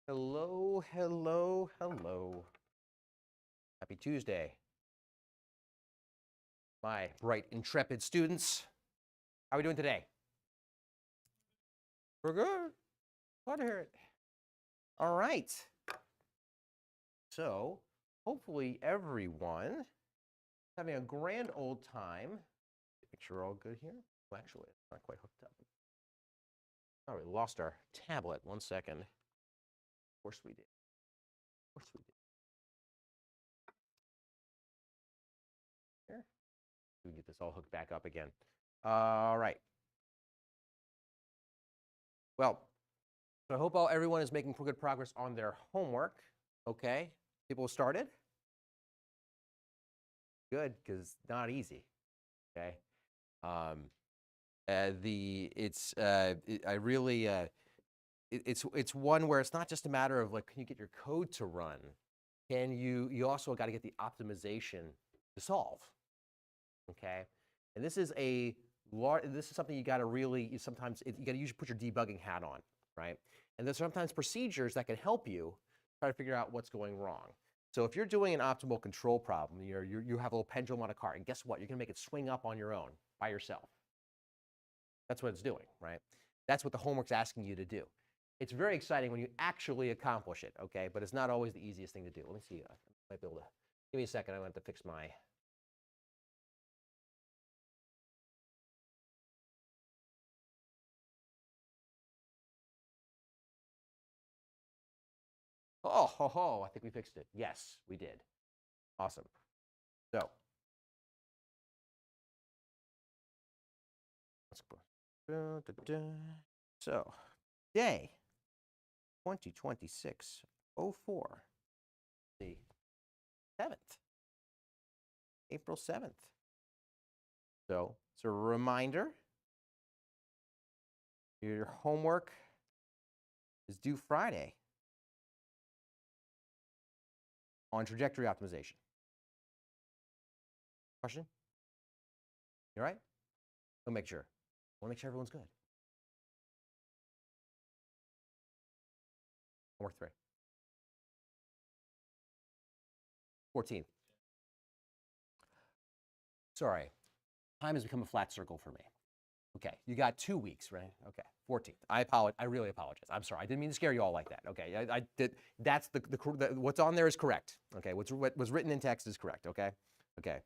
Hello, hello, hello. Happy Tuesday, my bright, intrepid students. How are we doing today? We're good. Glad to hear it. All right. So, hopefully everyone is having a grand old time. Make sure we're all good here. Well, actually, it's not quite hooked up. Oh, we lost our tablet. 1 second. Of course we did. Of course we did. Here. We can get this all hooked back up again. All right. Well, so I hope everyone is making good progress on their homework. Okay, people started? Good, because it's not easy. Okay, it's one where it's not just a matter of like, can you get your code to run? Can you also got to get the optimization to solve? Okay, and this is something you got to really sometimes you got to put your debugging hat on, right? And there's sometimes procedures that can help you try to figure out what's going wrong. So if you're doing an optimal control problem, you have a little pendulum on a car, and guess what? You're going to make it swing up on your own by yourself. That's what it's doing, right? That's what the homework's asking you to do. It's very exciting when you actually accomplish it, okay? But it's not always the easiest thing to do. Let me see. I might be able to. Give me a second. I want to fix my. Oh, ho, ho, I think we fixed it. Yes, we did. Awesome. So, let's go. So, day 2026-04, the 7th, April 7th. So, it's a reminder. Your homework is due Friday on trajectory optimization. Question? You all right? We'll make sure. We'll make sure everyone's good. Homework 3. 14th. Sorry. Time has become a flat circle for me. Okay, you got 2 weeks, right? Okay, 14th. I apologize. I really apologize. I'm sorry. I didn't mean to scare you all like that. Okay, I did. That's what's on there is correct. Okay, what was written in text is correct. Okay, okay.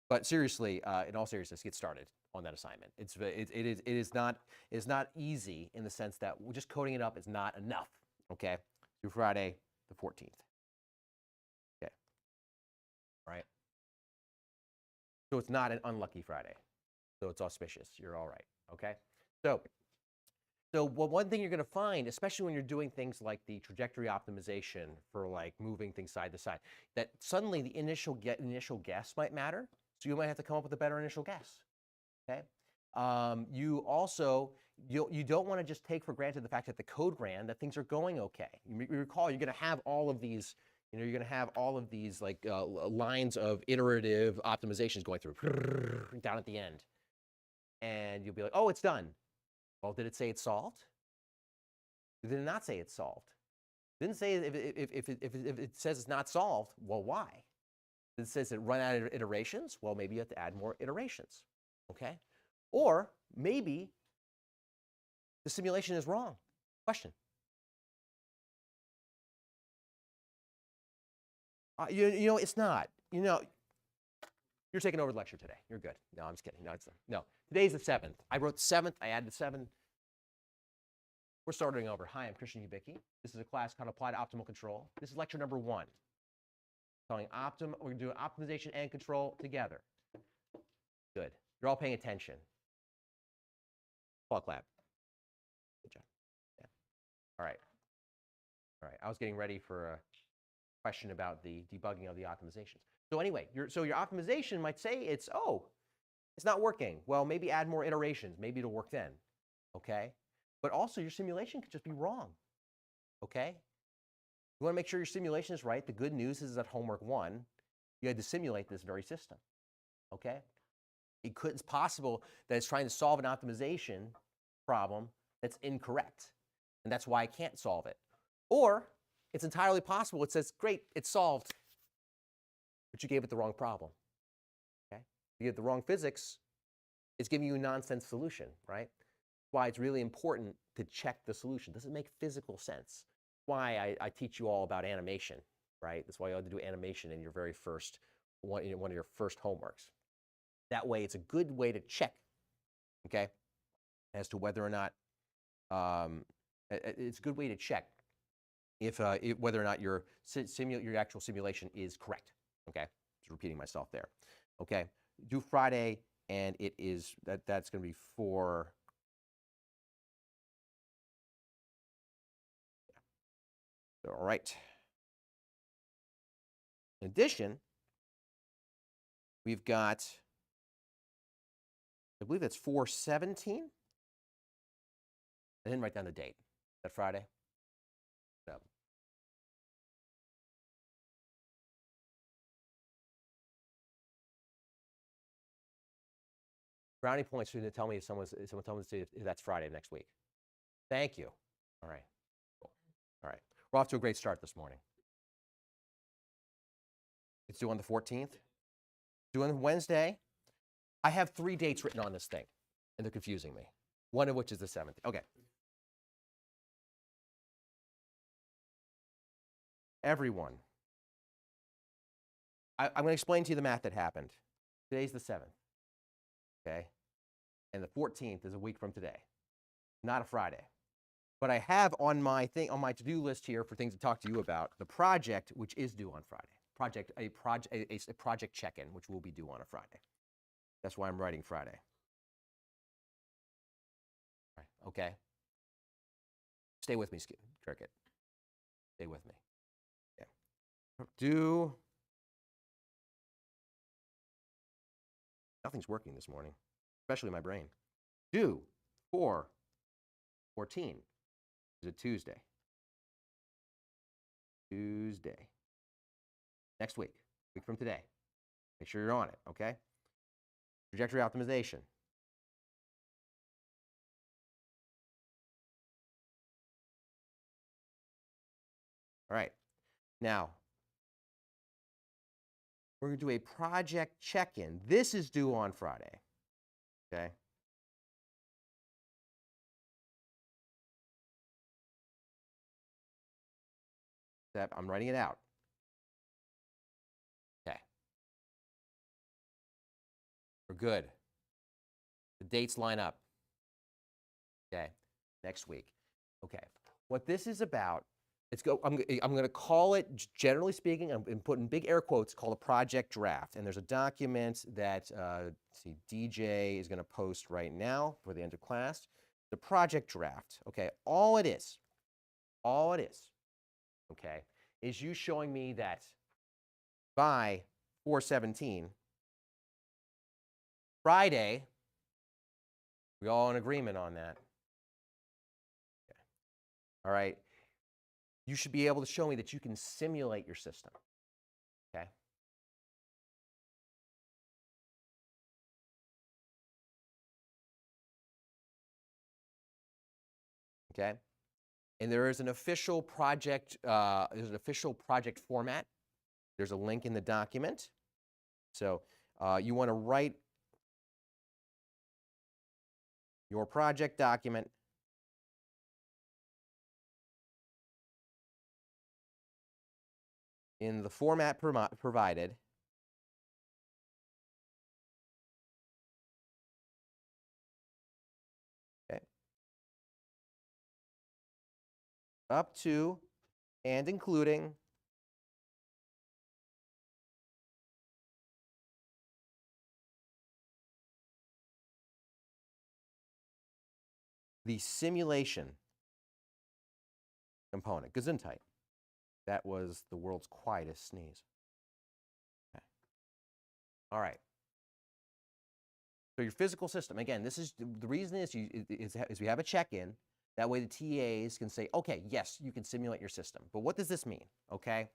But seriously, in all seriousness, get started on that assignment. It is not easy in the sense that just coding it up is not enough. Okay, through Friday the 14th. Okay, all right. So it's not an unlucky Friday. So it's auspicious. You're all right. Okay. So one thing you're going to find, especially when you're doing things like the trajectory optimization for like moving things side to side, that suddenly the initial guess might matter. So you might have to come up with a better initial guess. Okay. You also you don't want to just take for granted the fact that the code ran, that things are going okay. You recall you're going to have all of these. You're going to have all of these like lines of iterative optimizations going through down at the end. And you'll be like, oh, it's done. Well, did it say it's solved? Did it not say it's solved? Didn't say if it says it's not solved, well, why? It says it run out of iterations. Well, maybe you have to add more iterations, okay? Or maybe the simulation is wrong. Question. You know, it's not. You know, you're taking over the lecture today. You're good. No, I'm just kidding. No. Today's the 7th. I wrote the 7th. I added the 7. We're starting over. Hi, I'm Christian Hubicki. This is a class called Applied Optimal Control. This is lecture number 1. We're going to do optimization and control together. Good. You're all paying attention. Paul clap. Good job. Yeah. All right. All right. I was getting ready for a question about the debugging of the optimizations. So anyway, your optimization might say it's not working. Well, maybe add more iterations. Maybe it'll work then. Okay? But also your simulation could just be wrong. Okay? You want to make sure your simulation is right. The good news is that homework 1, you had to simulate this very system. Okay? It's possible that it's trying to solve an optimization problem that's incorrect. And that's why I can't solve it. Or it's entirely possible it says, great, it's solved, but you gave it the wrong problem. Okay? You gave it the wrong physics, it's giving you a nonsense solution, right? That's why it's really important to check the solution. Does it make physical sense? Why I teach you all about animation, right? That's why you ought to do animation in your very first, one of your first homeworks. That way, it's a good way to check, okay, as to whether or not, it's a good way to check if whether or not your actual simulation is correct, okay? Just repeating myself there, okay? Do Friday, and it is, that's going to be for, yeah. All right. In addition, we've got, I believe that's 4/17. I didn't write down the date. Is that Friday? No. Brownie points to tell me if someone tell me if that's Friday next week. Thank you. All right. Cool. All right. We're off to a great start this morning. It's due on the 14th. Due on Wednesday. I have 3 dates written on this thing, and they're confusing me. One of which is the 7th. Okay. Everyone. I'm going to explain to you the math that happened. Today's the 7th. Okay? And the 14th is a week from today. Not a Friday. But I have on my to-do list here for things to talk to you about the project, which is due on Friday. A project check-in, which will be due on a Friday. That's why I'm writing Friday. All right, okay. Stay with me, Cricket. Stay with me. Okay. Nothing's working this morning, especially my brain. Due 4/14 is a Tuesday. Next week from today. Make sure you're on it, okay? Trajectory optimization. All right. Now, we're going to do a project check-in. This is due on Friday, okay? I'm writing it out. Okay. We're good. The dates line up. Okay. Next week. Okay. What this is about, I'm going to call it, generally speaking, I'm putting big air quotes, called a project draft. And there's a document that DJ is going to post right now for the end of class. The project draft. Okay. All it is, okay, is you showing me that by 4/17, Friday, we all in agreement on that. Okay. All right. You should be able to show me that you can simulate your system. Okay. Okay. And there is an official project. There's an official project format. There's a link in the document. So you want to write your project document in the format provided. Okay. Up to and including the simulation component. Gesundheit. That was the world's quietest sneeze. Okay. All right. So your physical system, again, this is the reason is we have a check-in. That way the TAs can say, okay, yes, you can simulate your system. But what does this mean? Okay.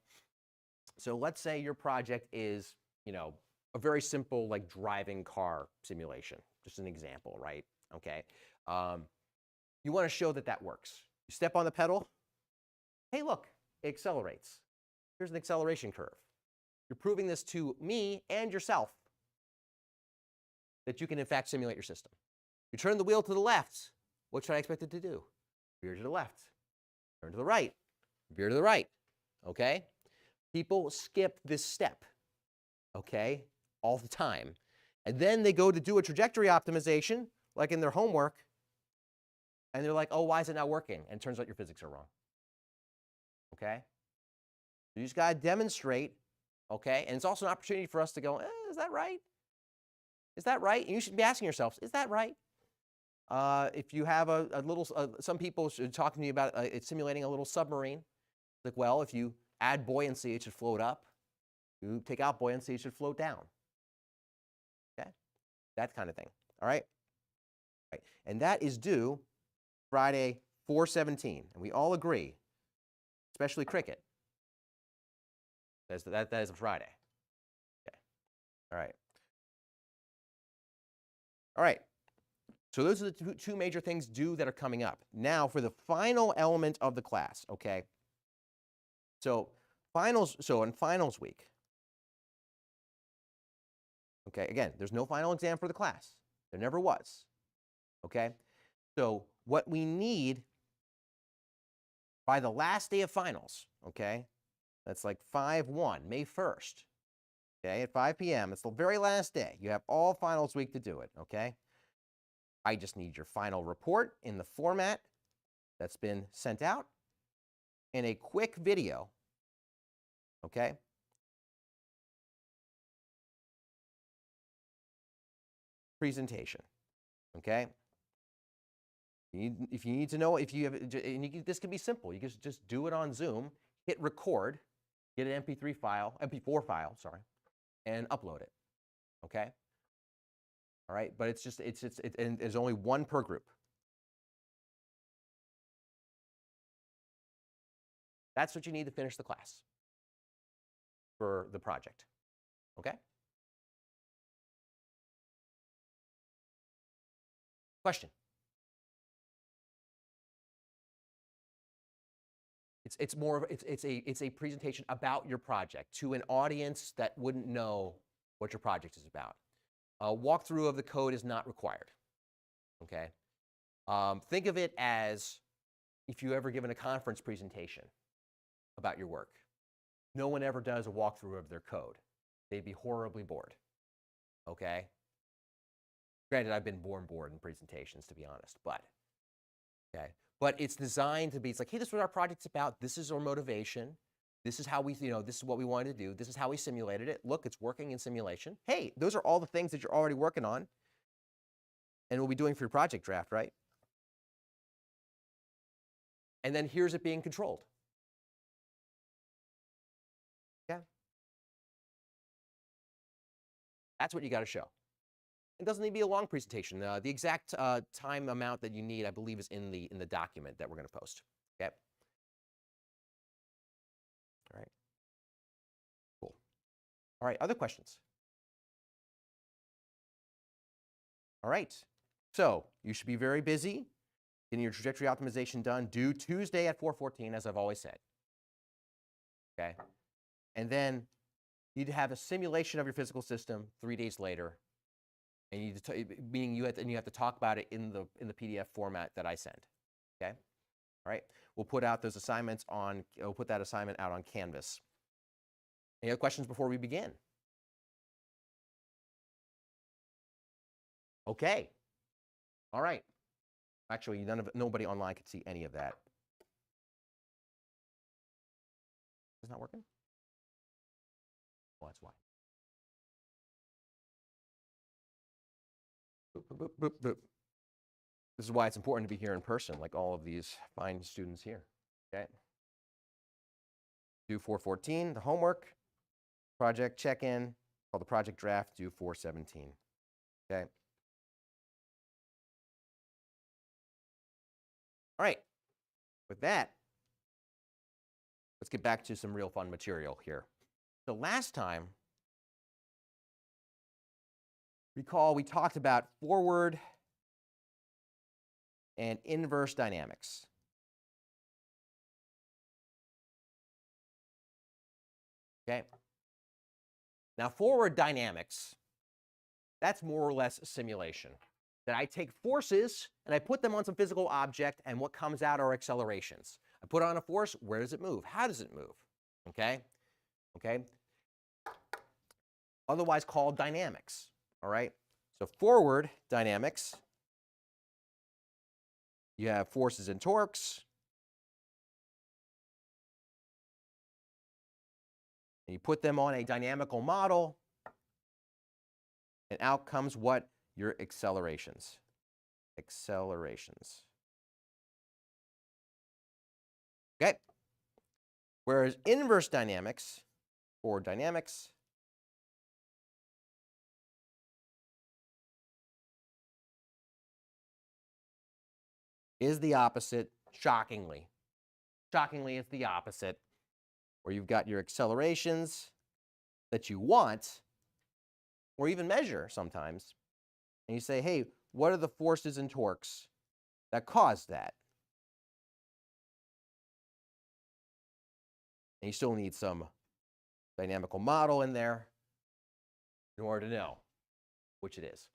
So let's say your project is, a very simple like driving car simulation. Just an example, right? Okay. You want to show that works. You step on the pedal. hey, look, it accelerates. Here's an acceleration curve. You're proving this to me and yourself that you can, in fact, simulate your system. You turn the wheel to the left. What should I expect it to do? Veer to the left. Turn to the right. Veer to the right. Okay? People skip this step, okay, all the time. And then they go to do a trajectory optimization, like in their homework, and they're like, oh, why is it not working? And it turns out your physics are wrong. Okay? You just got to demonstrate, okay? And it's also an opportunity for us to go, is that right? Is that right? And you should be asking yourselves, is that right? If you have a little, some people are talking to you about simulating a little submarine. Like, well, if you add buoyancy, it should float up. You take out buoyancy, it should float down. Okay? That kind of thing. All right? Right. And that is due Friday, 4/17. And we all agree, especially cricket. That is a Friday. Okay. All right. All right. So those are the two major things due that are coming up. Now for the final element of the class, okay? So in finals week, okay, again, there's no final exam for the class. There never was, okay? So what we need by the last day of finals, okay? That's like 5/1, May 1st, okay, at 5 p.m. It's the very last day. You have all finals week to do it, okay? I just need your final report in the format that's been sent out and a quick video, okay? Presentation, okay? If you need to know, if you have, this can be simple. You can just do it on Zoom, hit record, get an MP4 file, sorry, and upload it, okay? All right, but and there's only one per group. That's what you need to finish the class for the project, okay? Question? It's a presentation about your project to an audience that wouldn't know what your project is about. A walkthrough of the code is not required, okay? Think of it as if you ever given a conference presentation about your work. No one ever does a walkthrough of their code. They'd be horribly bored, okay? Granted, I've been bored in presentations, to be honest, but, okay? But it's designed to be, it's like, hey, this is what our project's about. This is our motivation. This is how we, this is what we wanted to do. This is how we simulated it. Look, it's working in simulation. Hey, those are all the things that you're already working on and we'll be doing for your project draft, right? And then here's it being controlled. Yeah. That's what you got to show. It doesn't need to be a long presentation. The exact time amount that you need, I believe, is in the document that we're going to post. Okay. All right. Cool. All right. Other questions? All right. So you should be very busy getting your trajectory optimization done due Tuesday at 4/14, as I've always said. Okay. And then you'd have a simulation of your physical system 3 days later. And you meaning you have to talk about it in the PDF format that I send. Okay? All right. We'll put out those assignments on. We'll put that assignment out on Canvas. Any other questions before we begin? Okay. All right. Actually, nobody online could see any of that. Is it not working? Oh, that's why. Boop, boop, boop, boop, boop. This is why it's important to be here in person, like all of these fine students here. Okay. Due 4/14, the homework, project check-in, called the project draft, due 4/17. Okay. All right. With that, let's get back to some real fun material here. So last time, recall we talked about forward and inverse dynamics. Okay. Now, forward dynamics, that's more or less a simulation. That I take forces and I put them on some physical object, and what comes out are accelerations. I put on a force, where does it move? How does it move? Okay? Okay? Otherwise called dynamics. All right? So forward dynamics, you have forces and torques. And you put them on a dynamical model, and out comes what? Your accelerations. Accelerations. Okay? Whereas inverse dynamics, or dynamics, is the opposite, shockingly. Shockingly, it's the opposite, where you've got your accelerations that you want, or even measure sometimes, and you say, hey, what are the forces and torques that cause that? And you still need some dynamical model in there in order to know which it is.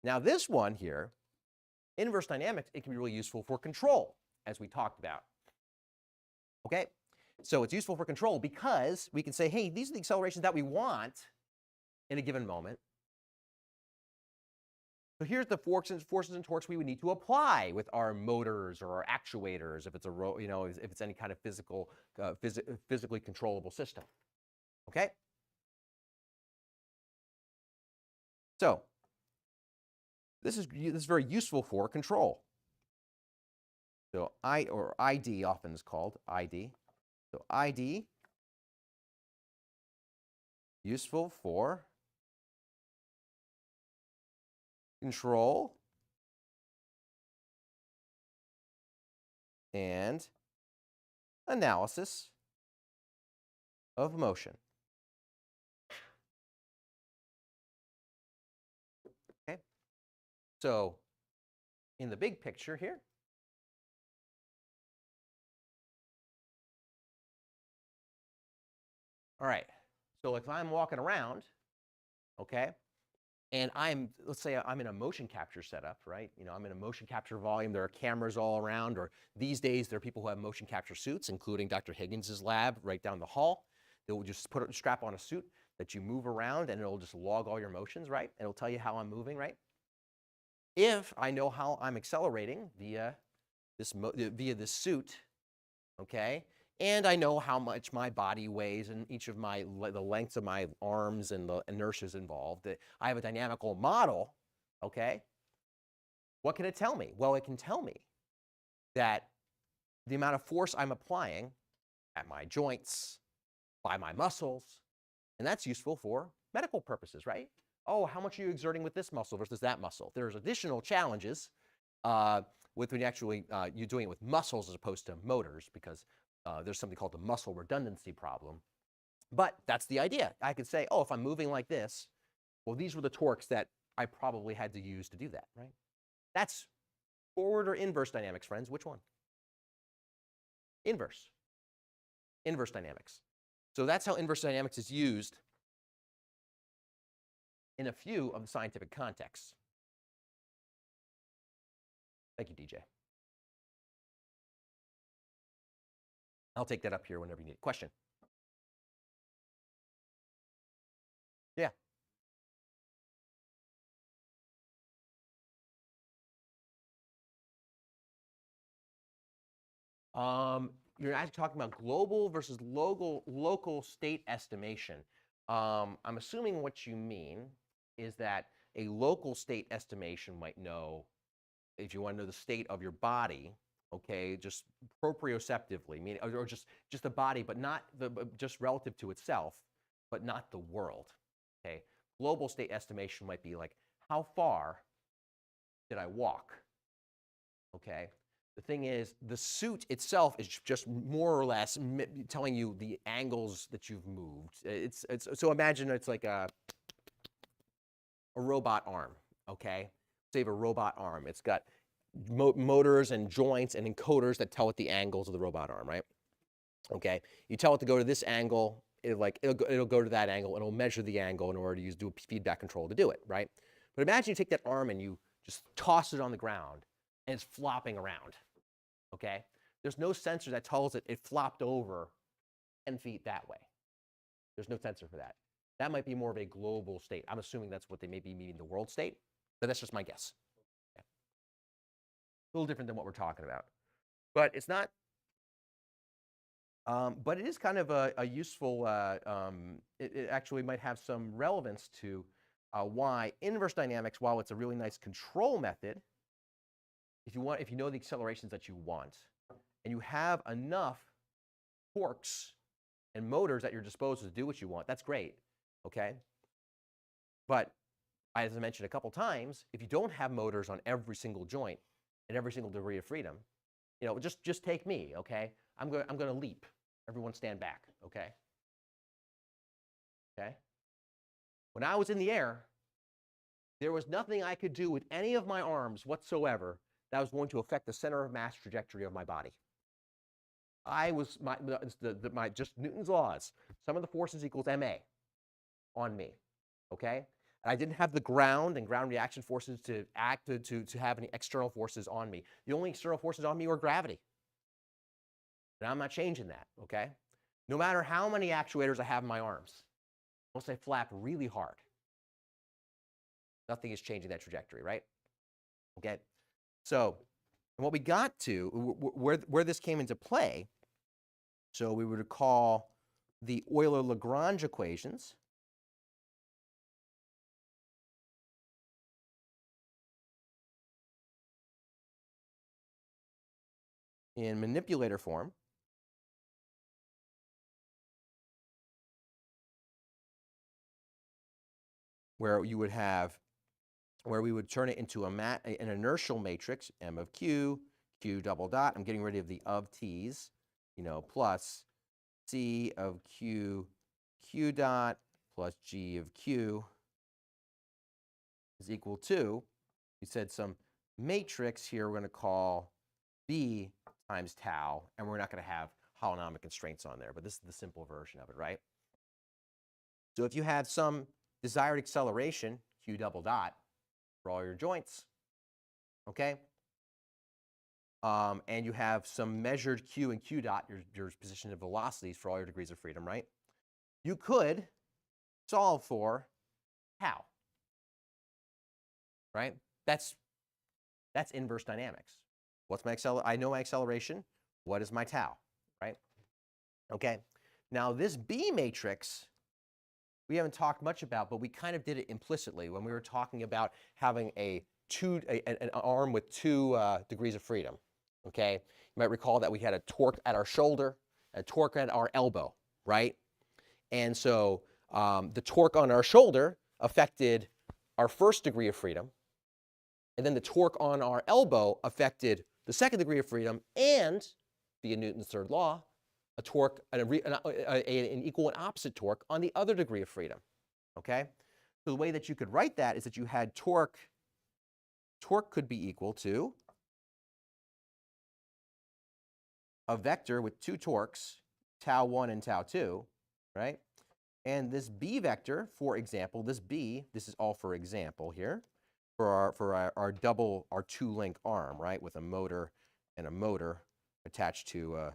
Now this one here, inverse dynamics, it can be really useful for control, as we talked about. Okay? So it's useful for control because we can say, hey, these are the accelerations that we want in a given moment. So here's the forces and torques we would need to apply with our motors or our actuators if it's if it's any kind of physically controllable system. Okay? So this is very useful for control. So ID often is called ID. So ID, useful for control and analysis of motion. Okay? So in the big picture here, all right, so if I'm walking around, okay, and let's say I'm in a motion capture setup, right? I'm in a motion capture volume, there are cameras all around, or these days there are people who have motion capture suits, including Dr. Higgins's lab right down the hall. They will just strap on a suit that you move around, and it'll just log all your motions, right? And it'll tell you how I'm moving, right? If I know how I'm accelerating via this suit, okay, and I know how much my body weighs and each of the lengths of my arms and the inertias involved, I have a dynamical model, okay? What can it tell me? Well, it can tell me that the amount of force I'm applying at my joints, by my muscles, and that's useful for medical purposes, right? Oh, how much are you exerting with this muscle versus that muscle? There's additional challenges with when you're doing it with muscles as opposed to motors, because there's something called the muscle redundancy problem. But that's the idea. I could say, oh, if I'm moving like this, well, these were the torques that I probably had to use to do that, right? That's forward or inverse dynamics, friends. Which one? Inverse. Inverse dynamics. So that's how inverse dynamics is used in a few of the scientific contexts. Thank you, DJ. I'll take that up here whenever you need a question. Yeah. You're actually talking about global versus local state estimation. I'm assuming what you mean is that a local state estimation might know, if you want to know the state of your body, okay, just proprioceptively, meaning, or just the body, but not just relative to itself, but not the world. Okay, global state estimation might be like, how far did I walk? Okay. The thing is, the suit itself is just more or less telling you the angles that you've moved. So imagine it's like a robot arm, okay? So you have a robot arm. It's got motors and joints and encoders that tell it the angles of the robot arm, right? Okay, you tell it to go to this angle it'll go to that angle and it'll measure the angle in order to do a feedback control to do it, right? But imagine you take that arm and you just toss it on the ground and it's flopping around, okay? There's no sensor that tells it flopped over 10 feet that way. There's no sensor for that. That might be more of a global state. I'm assuming that's what they may be meaning, the world state, but that's just my guess. Okay. A little different than what we're talking about. But it's not, but it is kind of a useful, it actually might have some relevance to why inverse dynamics, while it's a really nice control method, if you know the accelerations that you want, and you have enough torques and motors at your disposal to do what you want, that's great, okay? But as I mentioned a couple times, if you don't have motors on every single joint and every single degree of freedom, you know, just take me, okay? I'm going to leap. Everyone stand back, okay? Okay? When I was in the air, there was nothing I could do with any of my arms whatsoever that was going to affect the center of mass trajectory of my body. I was, just Newton's laws, sum of the forces equals ma on me, okay? And I didn't have the ground and ground reaction forces to act, to have any external forces on me. The only external forces on me were gravity. And I'm not changing that, okay? No matter how many actuators I have in my arms, once I flap really hard, nothing is changing that trajectory, right? Okay? So, and what we got to, where this came into play, so we would call the Euler-Lagrange equations. In manipulator form. Where you would have, where we would turn it into an inertial matrix, M of Q, Q double dot. I'm getting rid of the of t's, you know, plus C of Q, Q dot, plus G of Q is equal to, we said some matrix here we're going to call B times tau, and we're not going to have holonomic constraints on there, but this is the simple version of it, right? So if you have some desired acceleration, Q double dot, for all your joints, okay? And you have some measured Q and Q dot, your position of velocities for all your degrees of freedom, right? You could solve for tau, right? That's inverse dynamics. What's my I know my acceleration. What is my tau, right? Okay. Now this B matrix, we haven't talked much about, but we kind of did it implicitly when we were talking about having an arm with 2 degrees of freedom, okay? You might recall that we had a torque at our shoulder, a torque at our elbow, right? And so the torque on our shoulder affected our first degree of freedom, and then the torque on our elbow affected the second degree of freedom, and via Newton's third law, a torque, an equal and opposite torque on the other degree of freedom, okay? So the way that you could write that is that you had torque could be equal to a vector with 2 torques, tau 1 and tau 2, right? And this B vector, for example, this is all for example here, for our 2-link arm, right, with a motor and a motor attached to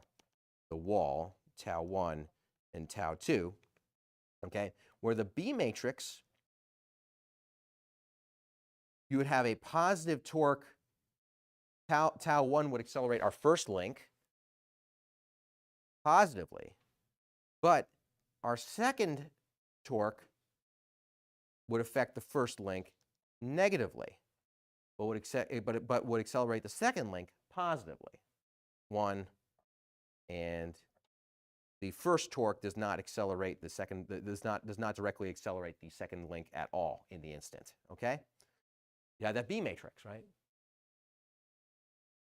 the wall, tau 1 and tau 2, okay, where the B matrix, you would have a positive torque, tau 1 would accelerate our first link positively, but our second torque would affect the first link negatively, but would accelerate the second link positively. 1, and the first torque does not accelerate the second, does not directly accelerate the second link at all in the instant, okay? You have that B matrix, right?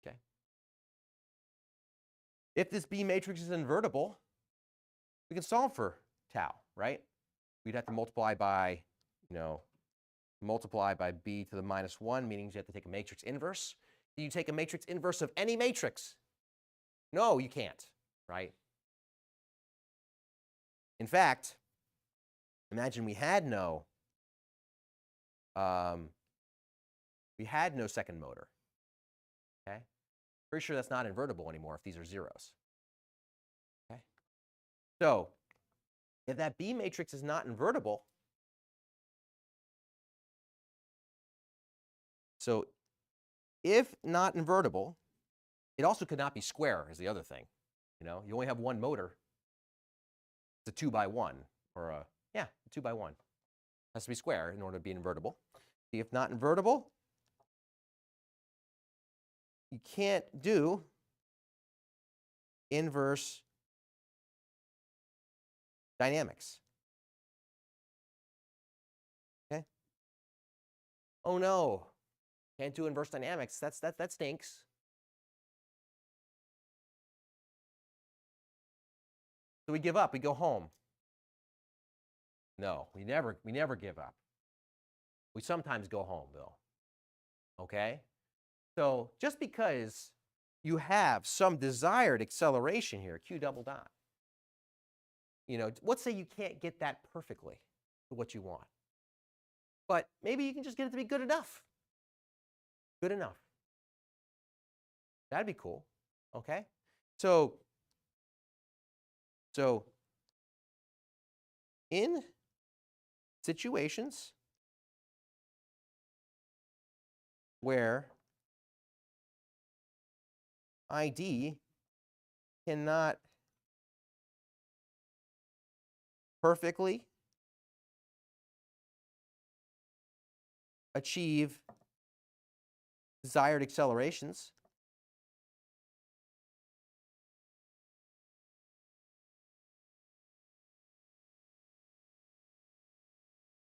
Okay. If this B matrix is invertible, we can solve for tau, right? We'd have to multiply by, multiply by B to the -1, meaning you have to take a matrix inverse. Do you take a matrix inverse of any matrix? No, you can't, right? In fact, imagine we had no second motor. Okay? Pretty sure that's not invertible anymore if these are zeros. Okay? So if that B matrix is not invertible, so if not invertible, it also could not be square is the other thing. You know, you only have one motor. It's a 2 by 1 or a 2 by 1. It has to be square in order to be invertible. See, if not invertible, you can't do inverse dynamics. Okay? Oh no, can't do inverse dynamics. That stinks. So we give up. We go home. No, we never give up. We sometimes go home, Bill. Okay? So just because you have some desired acceleration here, q double dot, you know, let's say you can't get that perfectly to what you want. But maybe you can just get it to be good enough. Good enough. That'd be cool. Okay? So in situations where ID cannot perfectly achieve desired accelerations,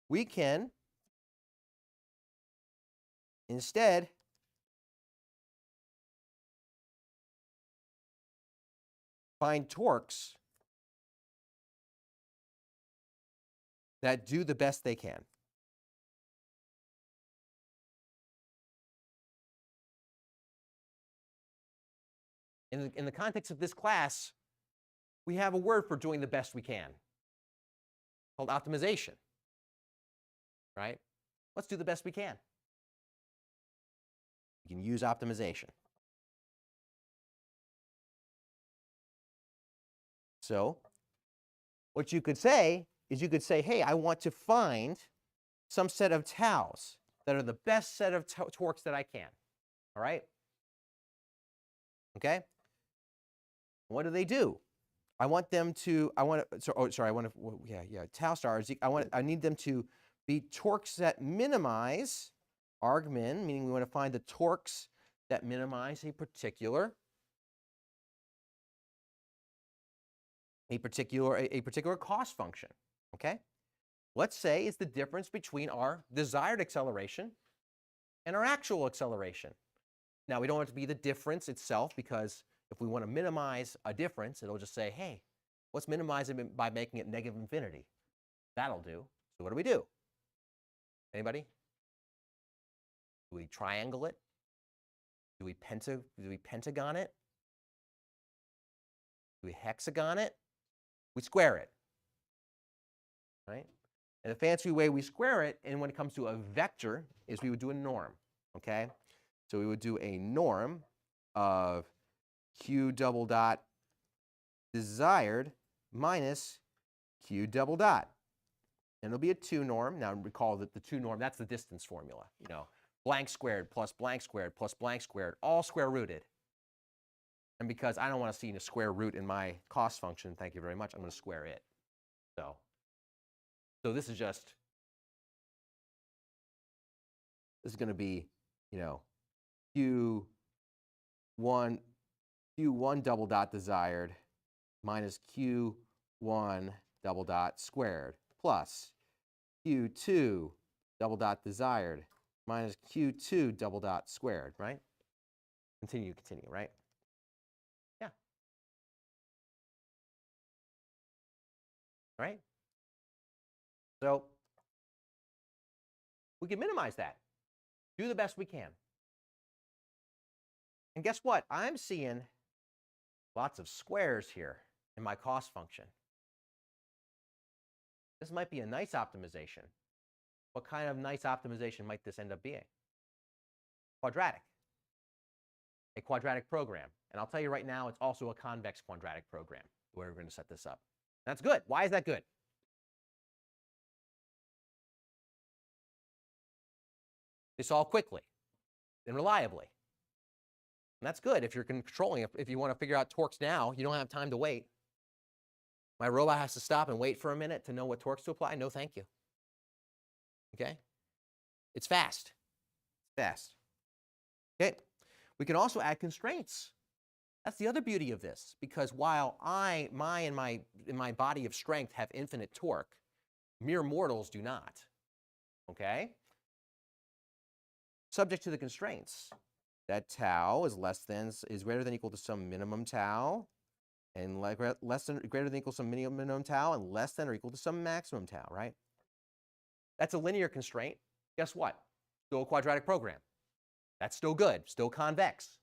we can instead find torques that do the best they can. In the context of this class, we have a word for doing the best we can called optimization, right? Let's do the best we can. You can use optimization. So what you could say is you could say, hey, I want to find some set of taus that are the best set of torques that I can. All right? Okay? What do? I want them to, tau stars, I need them to be torques that minimize argmin, meaning we want to find the torques that minimize a particular cost function. Okay? Let's say it's the difference between our desired acceleration and our actual acceleration. Now, we don't want it to be the difference itself, because if we want to minimize a difference, it'll just say, hey, let's minimize it by making it negative infinity. That'll do. So what do? Anybody? Do we triangle it? Do we pentagon it? Do we hexagon it? We square it, right? And the fancy way we square it, and when it comes to a vector, is we would do a norm, okay? So we would do a norm of q double dot desired minus q double dot. And it'll be a 2 norm. Now recall that the 2 norm, that's the distance formula. You know, blank squared plus blank squared plus blank squared, all square rooted. And because I don't want to see a square root in my cost function, thank you very much, I'm going to square it. So this is just, this is going to be, you know, q1 double dot desired minus q1 double dot squared plus q2 double dot desired minus q2 double dot squared, right? Continue, right? Yeah. Right? So we can minimize that. Do the best we can. And guess what? I'm seeing lots of squares here in my cost function. This might be a nice optimization. What kind of nice optimization might this end up being? Quadratic. A quadratic program. And I'll tell you right now, it's also a convex quadratic program where we're going to set this up. That's good. Why is that good? They solve quickly and reliably. And that's good if you're controlling. If you want to figure out torques now, you don't have time to wait. My robot has to stop and wait for a minute to know what torques to apply. No, thank you. Okay? It's fast. Fast. Okay? We can also add constraints. That's the other beauty of this, because while in my body of strength have infinite torque, mere mortals do not. Okay? Subject to the constraints. That tau is greater than equal to some minimum tau, and greater than equal to some minimum tau, and less than or equal to some maximum tau, right? That's a linear constraint. Guess what? Still a quadratic program. That's still good, still convex.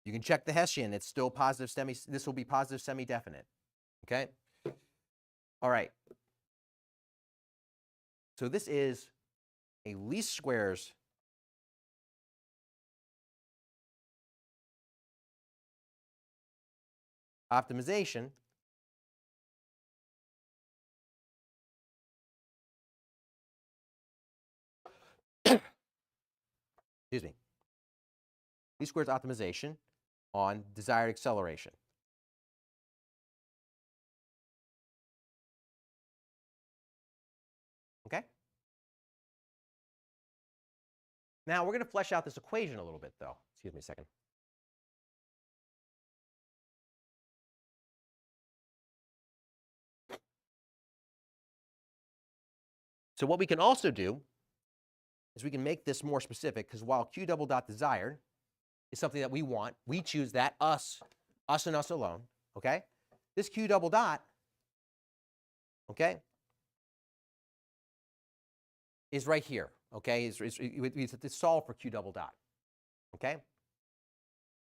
You can check the Hessian. It's still positive semi. This will be positive semi-definite. Okay? All right. So this is a least squares optimization excuse me. Least squares optimization on desired acceleration. Okay? Now we're going to flesh out this equation a little bit, though. Excuse me a second. So what we can also do is we can make this more specific, because while Q double dot desired is something that we want, we choose that, us and us alone, okay? This Q double dot, okay, is right here, okay? It's solved for Q double dot, okay?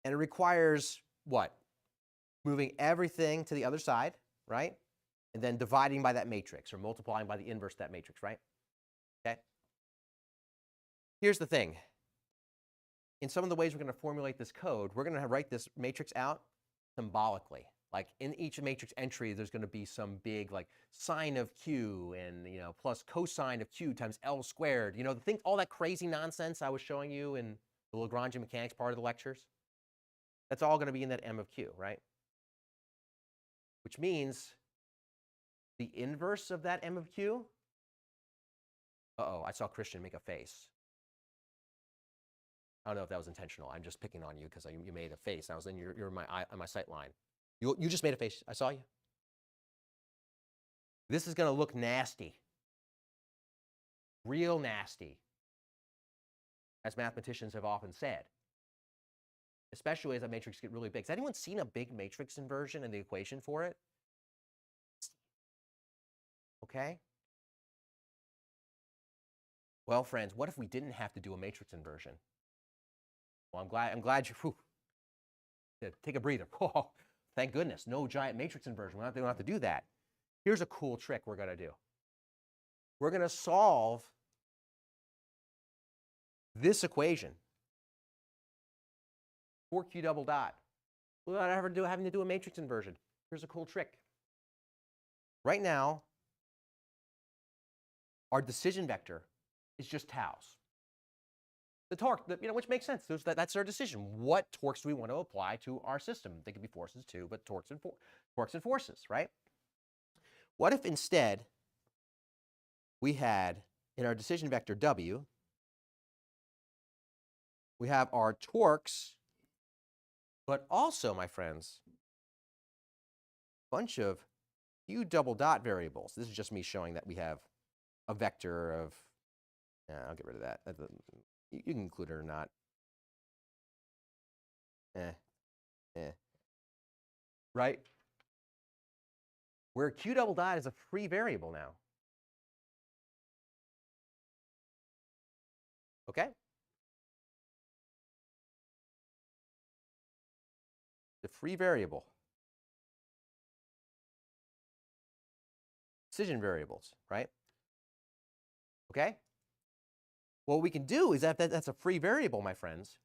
And it requires what? Moving everything to the other side, right? And then dividing by that matrix, or multiplying by the inverse of that matrix, right? Okay? Here's the thing. In some of the ways we're going to formulate this code, we're going to write this matrix out symbolically. Like in each matrix entry, there's going to be some big like sine of Q and plus cosine of Q times L squared. The thing, all that crazy nonsense I was showing you in the Lagrangian mechanics part of the lectures. That's all going to be in that M of Q, right? Which means the inverse of that M of Q. Uh-oh, I saw Christian make a face. I don't know if that was intentional. I'm just picking on you because you made a face. I was in you're in my sight line. You just made a face. I saw you. This is going to look nasty. Real nasty. As mathematicians have often said. Especially as that matrix gets really big. Has anyone seen a big matrix inversion and the equation for it? Okay? Well, friends, what if we didn't have to do a matrix inversion? Well, I'm glad you take a breather. Oh, thank goodness, no giant matrix inversion. We don't have to do that. Here's a cool trick we're going to do. We're going to solve this equation for Q double dot without ever having to do a matrix inversion. Here's a cool trick. Right now, our decision vector is just taus. The torque, which makes sense. That's our decision. What torques do we want to apply to our system? They could be forces too, but torques and forces, right? What if instead we had in our decision vector W, we have our torques, but also, my friends, a bunch of Q double dot variables. This is just me showing that we have a vector of, I'll get rid of that. You can include it or not. Right? Where Q double dot is a free variable now. Okay? The free variable. decision variables, right? Okay? What we can do is that's a free variable, my friends.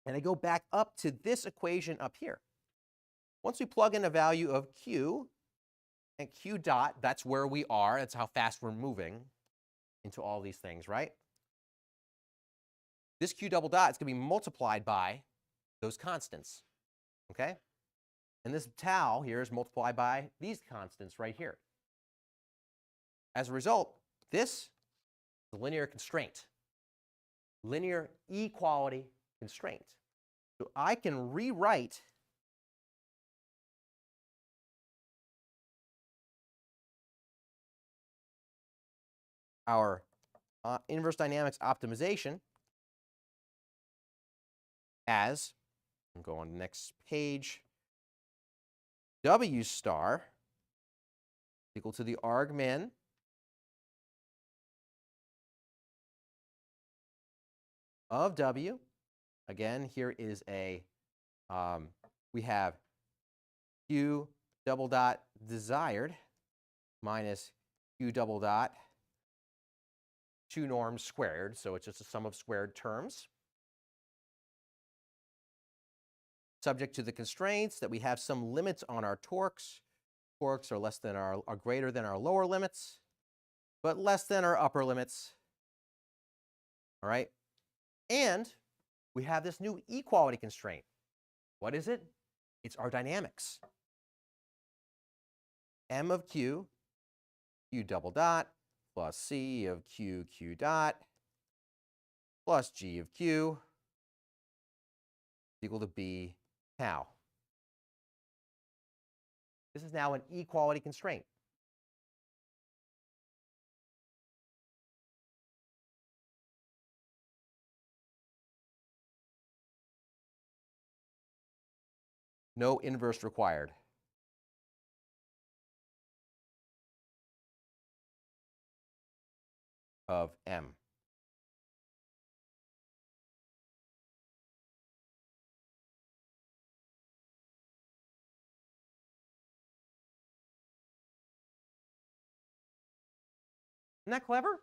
And I go back up to this equation up here. Once we plug in a value of q and q dot, that's where we are. That's how fast we're moving into all these things, right? This q double dot is going to be multiplied by those constants, okay? And this tau here is multiplied by these constants right here. As a result, this is a linear constraint, linear equality constraint. So I can rewrite our inverse dynamics optimization as, I'll go on to the next page, W star equal to the argmin of W. Again, here is a, we have Q double dot desired minus Q double dot 2 norms squared, so it's just a sum of squared terms. Subject to the constraints that we have some limits on our torques. Torques are less than are greater than our lower limits, but less than our upper limits. All right? And we have this new equality constraint. What is it? It's our dynamics. M of Q, Q double dot, plus C of Q, Q dot, plus G of Q equal to B tau. This is now an equality constraint. No inverse required. Of M. Isn't that clever?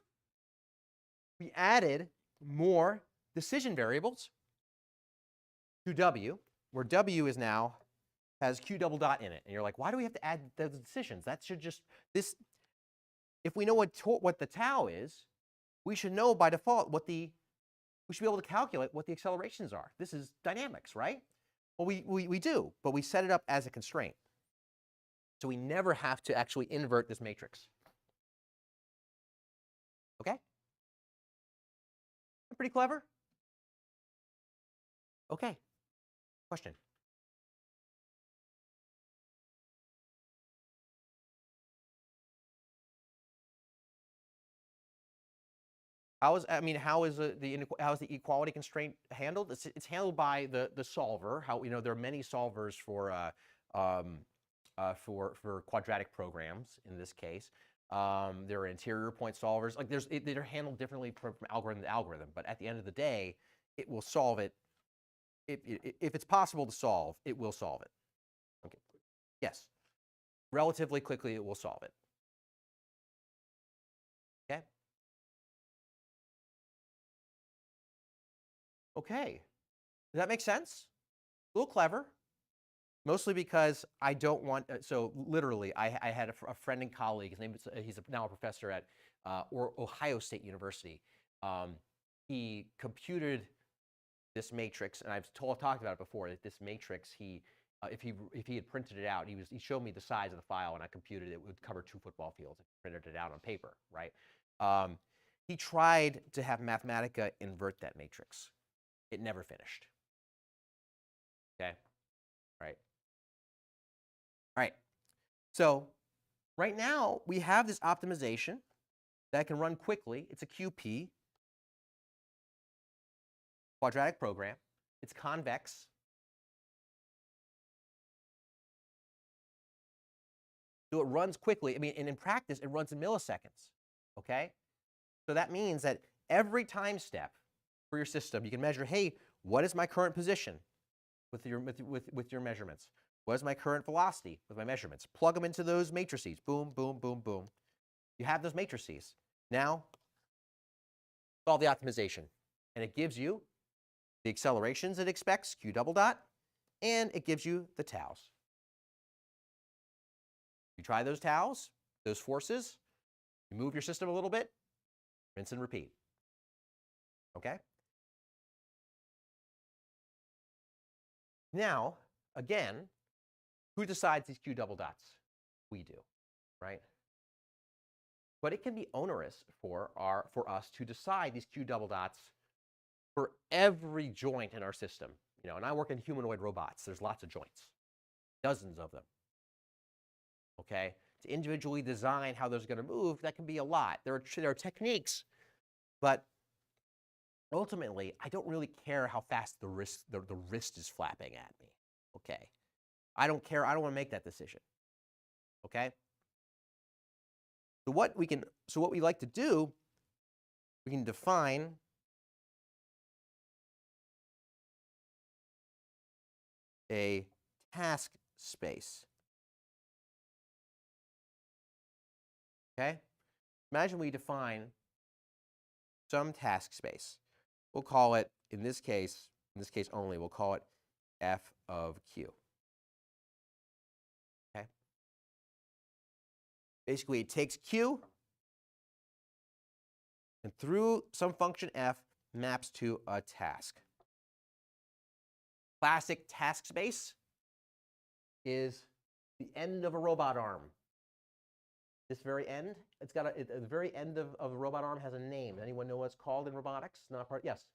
We added more decision variables to W, where W is now has Q double dot in it. And you're like, why do we have to add those decisions? That should just, this, if we know what the tau is, we should know by default we should be able to calculate what the accelerations are. This is dynamics, right? Well, we do, but we set it up as a constraint. So we never have to actually invert this matrix. Okay? Pretty clever? Okay. Question? How is the equality constraint handled? It's handled by the solver. There are many solvers for quadratic programs in this case. There are interior point solvers. Like they're handled differently from algorithm to algorithm. But at the end of the day, it will solve it. If it's possible to solve, it will solve it. Okay. Yes. Relatively quickly, it will solve it. Okay. Okay. Does that make sense? A little clever. Mostly because I don't want, so literally, I had a friend and colleague, his name is, he's now a professor at Ohio State University. He computed this matrix, and I've talked about it before, that this matrix, if he had printed it out, he showed me the size of the file, and I computed it would cover 2 football fields if he printed it out on paper, right? He tried to have Mathematica invert that matrix. It never finished. Okay, right? All right, so right now we have this optimization that can run quickly. It's a QP, quadratic program. It's convex. So it runs quickly. I mean, and in practice, it runs in milliseconds, okay? So that means that every time step for your system, you can measure, hey, what is my current position with your measurements? What is my current velocity with my measurements? Plug them into those matrices. Boom, boom, boom, boom. You have those matrices. Now, solve the optimization. And it gives you the accelerations it expects, q double dot, and it gives you the taus. You try those taus, those forces, you move your system a little bit, rinse and repeat. Okay? Now, again, who decides these q double dots? We do, right? But it can be onerous for us to decide these q double dots for every joint in our system. You know, and I work in humanoid robots. There's lots of joints, dozens of them. Okay? To individually design how those are going to move, that can be a lot. There are techniques, but ultimately, I don't really care how fast the wrist is flapping at me. Okay? I don't care. I don't want to make that decision. Okay? So what we like to do, we can define a task space. Okay? Imagine we define some task space. We'll call it, in this case only, we'll call it f of q. Okay? Basically, it takes q and through some function f maps to a task. Classic task space is the end of a robot arm. This very end, it's got the very end of the robot arm has a name. Anyone know what it's called in robotics? Not part. Yes.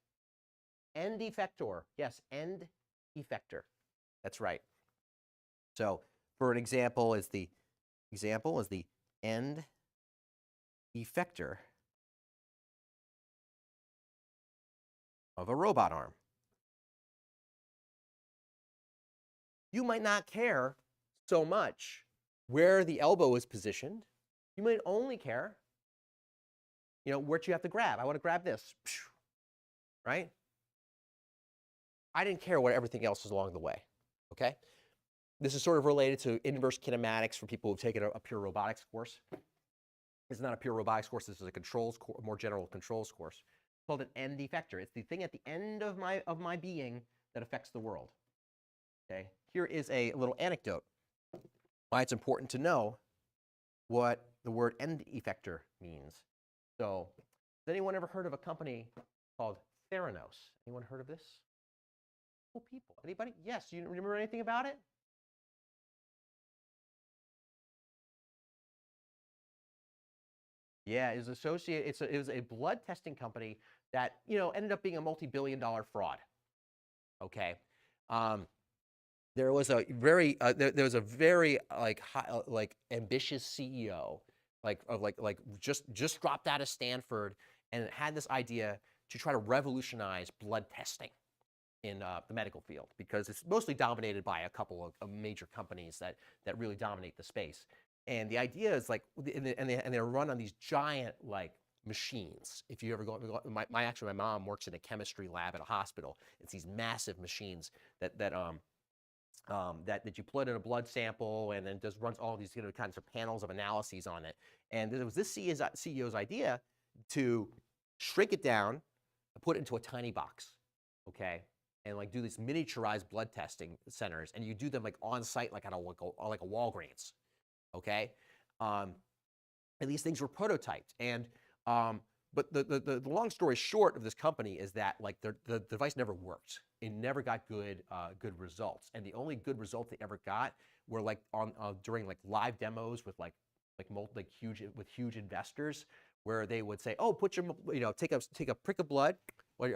End effector. Yes, end effector. That's right. So, for an example, is the end effector of a robot arm. You might not care so much where the elbow is positioned. You might only care, you know, what you have to grab. I want to grab this, right? I didn't care what everything else is along the way, okay? This is sort of related to inverse kinematics for people who've taken a pure robotics course. It's not a pure robotics course. This is a controls course, more general controls course. It's called an end effector. It's the thing at the end of my being that affects the world. Okay? Here is a little anecdote why it's important to know what the word end effector means. So, has anyone ever heard of a company called Theranos? Anyone heard of this? Cool people. Anybody? Yes. You remember anything about it? Yeah, it was associated. It was a blood testing company that, you know, ended up being a multi-billion-dollar fraud. Okay. There was a very like ambitious CEO, just dropped out of Stanford and had this idea to try to revolutionize blood testing in the medical field, because it's mostly dominated by a couple of major companies that really dominate the space. And the idea is like, and they're run on these giant like machines. If you ever go, my mom works in a chemistry lab at a hospital. It's these massive machines that you put in a blood sample and then just runs all these kinds of panels of analyses on it. And it was this CEO's idea to shrink it down and put it into a tiny box, okay? And like do these miniaturized blood testing centers, and you do them like on site, like at a Walgreens, okay? And these things were prototyped, and but the long story short of this company is that like the device never worked. It never got good results, and the only good results they ever got were like during like live demos with huge investors, where they would say, oh, put your take a prick of blood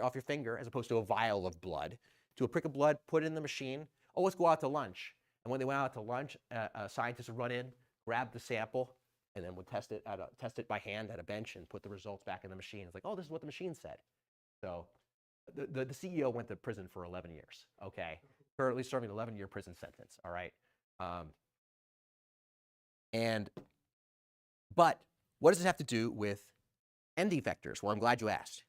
off your finger, as opposed to a vial of blood, to a prick of blood, put it in the machine. Oh, let's go out to lunch. And when they went out to lunch, scientists would run in, grab the sample, and then would test it by hand at a bench and put the results back in the machine. It's like, oh, this is what the machine said. So the CEO went to prison for 11 years, okay? Currently serving an 11-year prison sentence, all right? But what does it have to do with end effectors? Well, I'm glad you asked,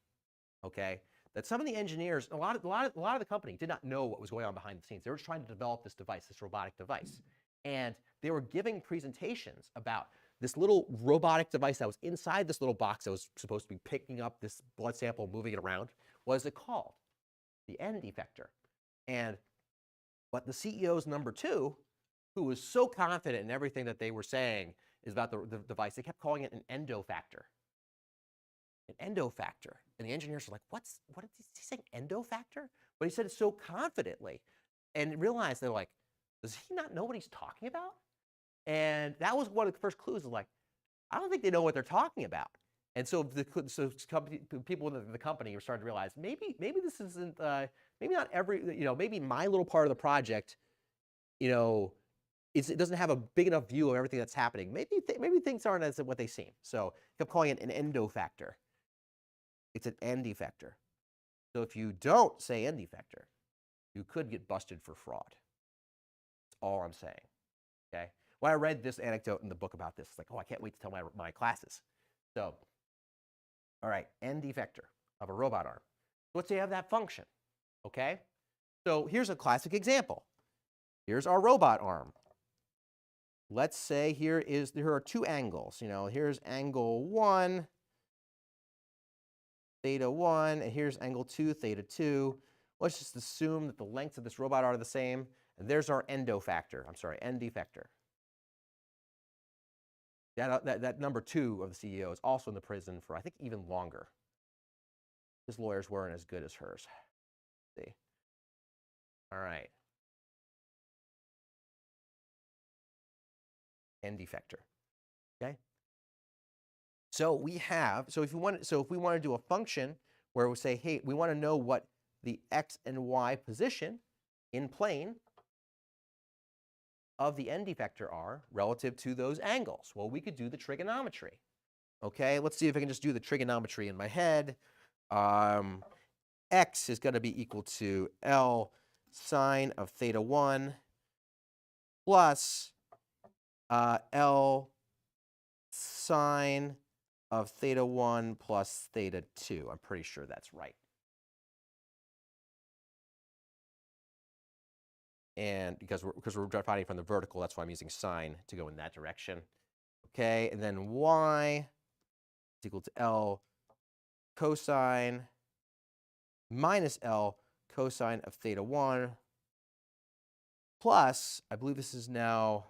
okay? that some of the engineers, a lot of the company did not know what was going on behind the scenes. They were just trying to develop this device, this robotic device. And they were giving presentations about this little robotic device that was inside this little box that was supposed to be picking up this blood sample, moving it around. What is it called? The end effector. And but the CEO's number two, who was so confident in everything that they were saying is about the device, they kept calling it an endo factor. An endo factor. And the engineers were like, what is he saying, endo factor? But he said it so confidently. And realized they're like, does he not know what he's talking about? And that was one of the first clues of like, I don't think they know what they're talking about. And so people in the company were starting to realize maybe this isn't, maybe not every, maybe my little part of the project, it doesn't have a big enough view of everything that's happening. Maybe things aren't as what they seem. So he kept calling it an endo factor. It's an end effector. So if you don't say end effector, you could get busted for fraud. That's all I'm saying. Okay. When I read this anecdote in the book about this, it's like, oh, I can't wait to tell my classes. So, all right, end effector of a robot arm. Let's say you have that function. Okay. So here's a classic example. Here's our robot arm. Let's say here are two angles. Here's angle 1, theta 1, and here's angle 2, theta 2. Let's just assume that the lengths of this robot are the same. And there's our end effector. That number 2 of the CEO is also in the prison for, I think, even longer. His lawyers weren't as good as hers. See? All right. End effector. Okay? So if we want to do a function where we say, hey, we want to know what the x and y position in plane of the end effector are relative to those angles. Well, we could do the trigonometry. Okay, let's see if I can just do the trigonometry in my head. X is going to be equal to L sine of theta 1 plus L sine of theta 1 plus theta 2. I'm pretty sure that's right. And because we're fighting from the vertical, that's why I'm using sine to go in that direction. Okay, and then y is equal to L cosine minus L cosine of theta 1 plus, I believe this is now,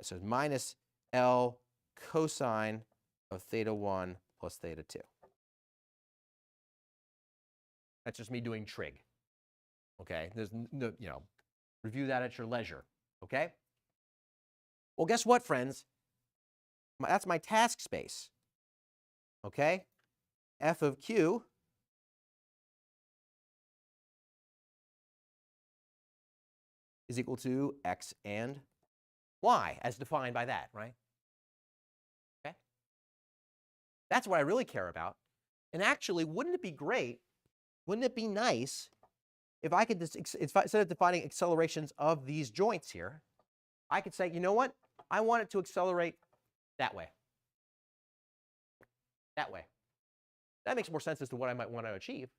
so minus L cosine of theta 1 plus theta 2. That's just me doing trig. Okay, there's no, review that at your leisure. Okay. Well, guess what, friends? That's my task space. Okay, f of q is equal to x and y, as defined by that, right? Okay. That's what I really care about. And actually, wouldn't it be great? Wouldn't it be nice if I could just, instead of defining accelerations of these joints here, I could say, you know what? I want it to accelerate that way. That way. That makes more sense as to what I might want to achieve.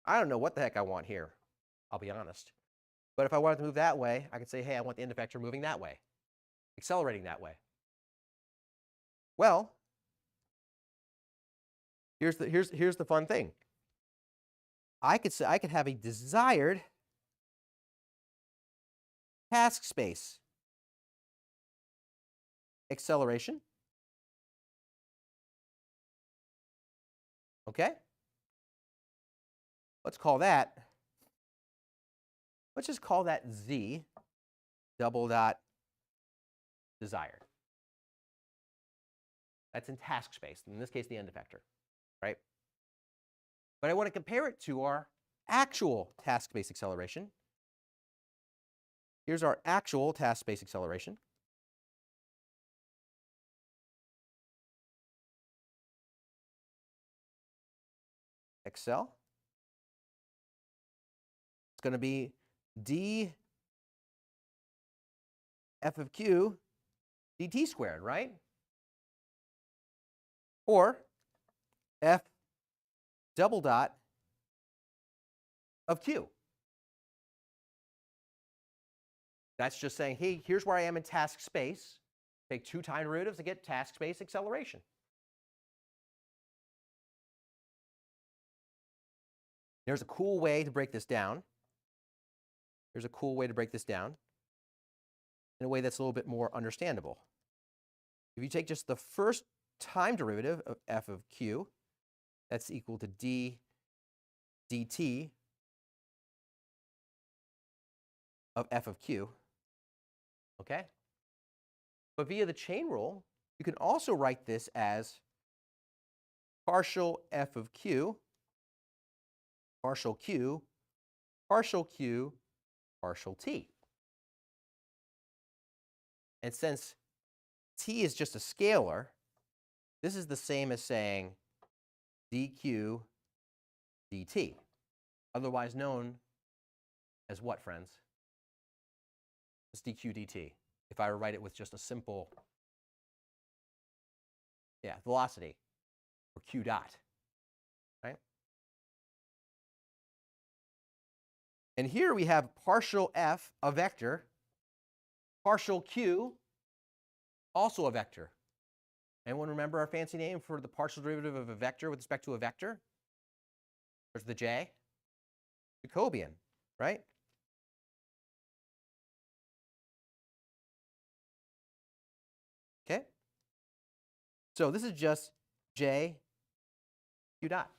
I don't know what the heck I want here, I'll be honest. But if I wanted to move that way, I could say, hey, I want the end effector moving that way, accelerating that way. Well, here's the fun thing. I could say I could have a desired task space acceleration. Okay? Let's just call that Z double dot desired. That's in task space, in this case, the end effector, right? But I want to compare it to our actual task space acceleration. Here's our actual task space acceleration. Excel. It's going to be d f of q dt squared, right? or f double dot of q. That's just saying, hey, here's where I am in task space. Take two time derivatives to get task space acceleration. There's a cool way to break this down. There's a cool way to break this down in a way that's a little bit more understandable. If you take just the first time derivative of f of q, that's equal to d dt of f of q, okay? But via the chain rule, you can also write this as partial f of q, partial q, partial q, partial t. And since t is just a scalar, this is the same as saying dq dt, otherwise known as what, friends? It's dq dt. If I were to write it with just a simple, velocity, or q dot, right? And here we have partial f, a vector, partial q, also a vector. Anyone remember our fancy name for the partial derivative of a vector with respect to a vector? There's the j, Jacobian, right? Okay? So this is just j q dot.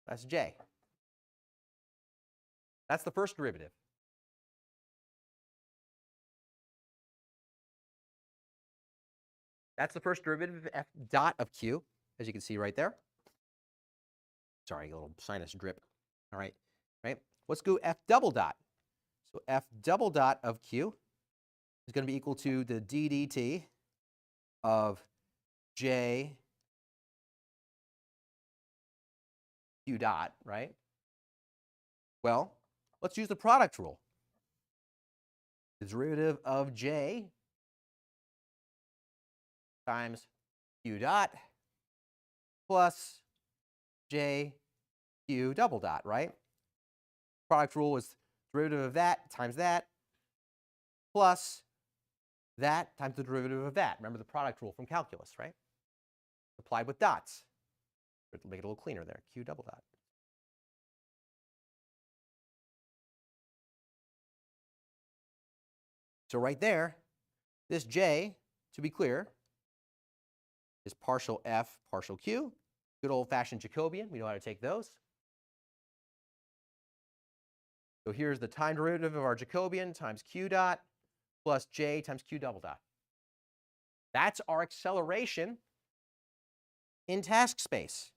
That's j. That's the first derivative. That's the first derivative of f dot of q, as you can see right there. Sorry, a little sinus drip. All right, right? Let's go f double dot. So f double dot of q is going to be equal to the d dt of j q dot, right? Well, let's use the product rule. The derivative of j times q dot plus j q double dot, right? Product rule is derivative of that times that plus that times the derivative of that. Remember the product rule from calculus, right? Applied with dots. It'll make it a little cleaner there, q double dot. So right there, this j, to be clear, is partial f, partial q. Good old-fashioned Jacobian. We know how to take those. So here's the time derivative of our Jacobian times q dot plus j times q double dot. That's our acceleration in task space.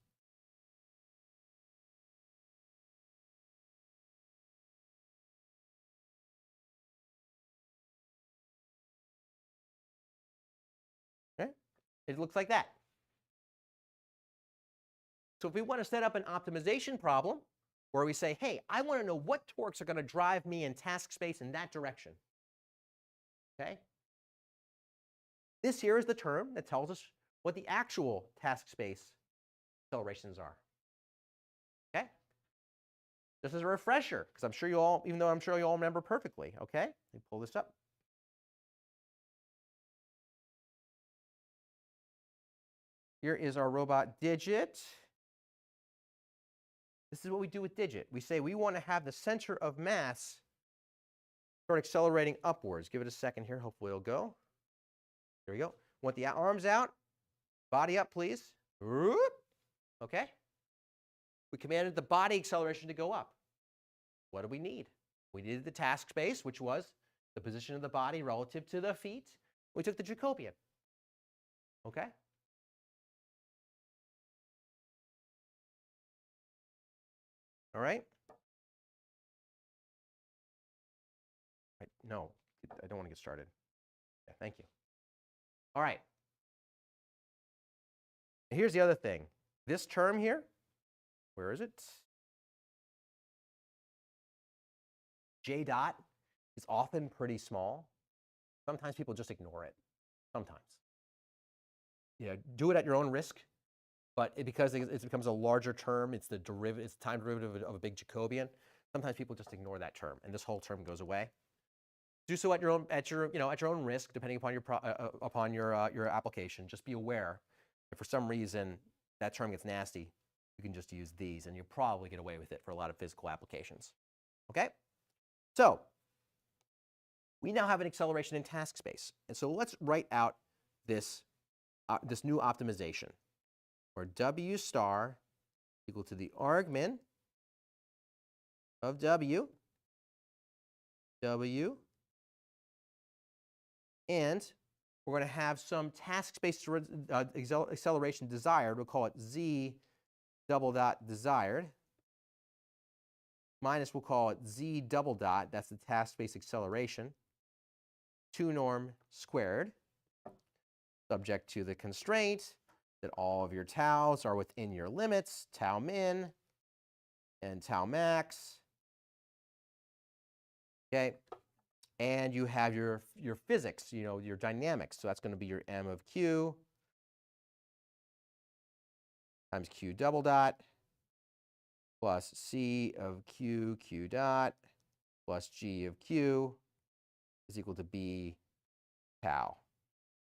Okay? It looks like that. So if we want to set up an optimization problem where we say, hey, I want to know what torques are going to drive me in task space in that direction. Okay? This here is the term that tells us what the actual task space accelerations are. Okay? Just as a refresher, because I'm sure you all, even though I'm sure you all remember perfectly. Okay? Let me pull this up. Here is our robot digit. This is what we do with digit. We say we want to have the center of mass start accelerating upwards. Give it a second here. Hopefully it'll go. There we go. Want the arms out. Body up, please. Okay. We commanded the body acceleration to go up. What do we need? We needed the task space, which was the position of the body relative to the feet. We took the Jacobian. Okay? All right? No, I don't want to get started. Yeah, thank you. All right. Here's the other thing. This term here, where is it? J dot is often pretty small. Sometimes people just ignore it. Sometimes. do it at your own risk. But because it becomes a larger term, it's the time derivative of a big Jacobian. Sometimes people just ignore that term, and this whole term goes away. Do so at your own risk, depending upon your application. Just be aware if for some reason that term gets nasty, you can just use these, and you'll probably get away with it for a lot of physical applications. Okay, so we now have an acceleration in task space, and so let's write out this new optimization, where W star equal to the argmin of W, and we're going to have some task space acceleration desired. We'll call it Z double dot desired, minus we'll call it Z double dot, that's the task space acceleration, 2 norm squared, subject to the constraint that all of your taus are within your limits, tau min and tau max. Okay, and you have your physics, your dynamics. So that's going to be your m of q times q double dot plus c of q dot plus g of q is equal to b tau,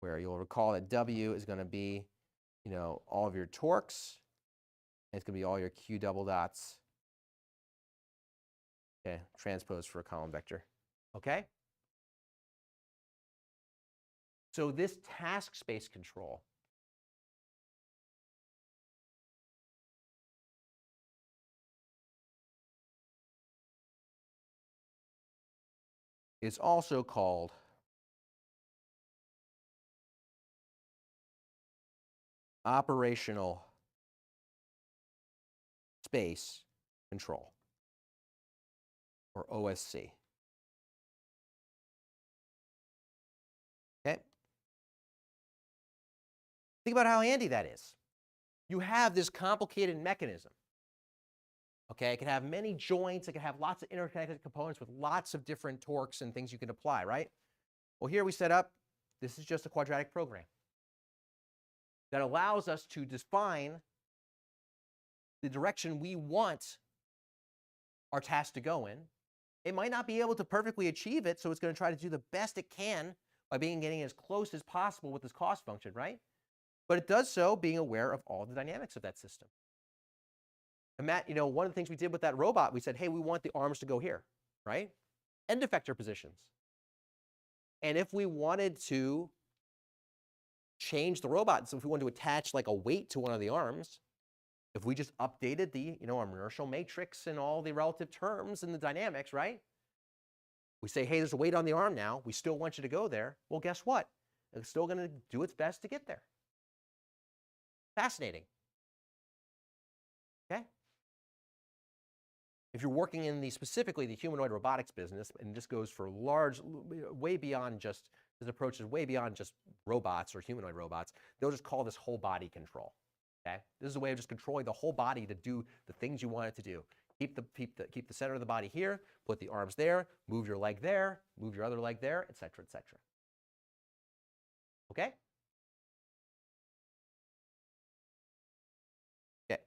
where you'll recall that w is going to be all of your torques, and it's going to be all your q double dots, okay, transposed for a column vector. Okay? So this task space control is also called operational space control, or OSC. Okay? Think about how handy that is. You have this complicated mechanism. Okay, it can have many joints, it can have lots of interconnected components with lots of different torques and things you can apply, right? Well, here we set up, this is just a quadratic program that allows us to define the direction we want our task to go in. It might not be able to perfectly achieve it, so it's going to try to do the best it can by getting as close as possible with this cost function, right? But it does so being aware of all the dynamics of that system. And Matt, one of the things we did with that robot, we said, hey, we want the arms to go here, right? End effector positions. And if we wanted to change the robot, so if we wanted to attach like a weight to one of the arms, if we just updated the inertial matrix and all the relative terms and the dynamics, right? We say, hey, there's a weight on the arm now. We still want you to go there. Well, guess what? It's still going to do its best to get there. Fascinating. Okay? If you're working in specifically the humanoid robotics business, and this goes for way beyond just, this approach is way beyond just robots or humanoid robots, they'll just call this whole body control. Okay? This is a way of just controlling the whole body to do the things you want it to do. Keep the center of the body here, put the arms there, move your leg there, move your other leg there, et cetera, et cetera. Okay? Okay.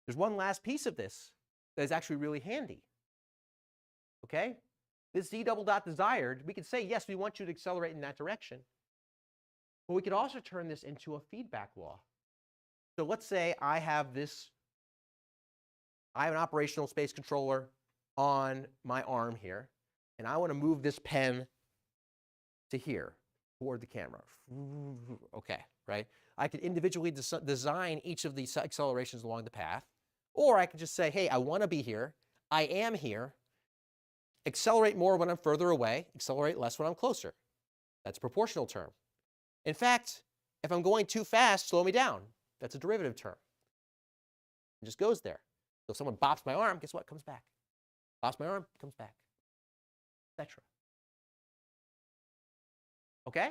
There's one last piece of this that is actually really handy. Okay? This Z double dot desired, we could say, yes, we want you to accelerate in that direction. But we could also turn this into a feedback law. So let's say I have an operational space controller on my arm here, and I want to move this pen to here, toward the camera. Okay, right? I could individually design each of these accelerations along the path, or I could just say, hey, I want to be here, I am here, accelerate more when I'm further away, accelerate less when I'm closer. That's a proportional term. In fact, if I'm going too fast, slow me down. That's a derivative term. It just goes there. So if someone bops my arm, guess what? Comes back. Bops my arm, comes back, etc. Okay?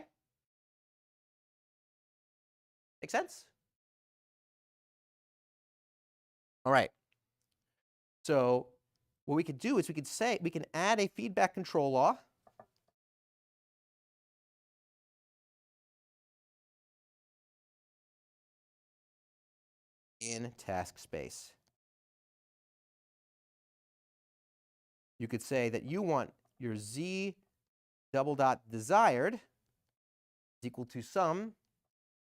Make sense? All right. So what we could do is we can add a feedback control law in task space. You could say that you want your z double dot desired is equal to some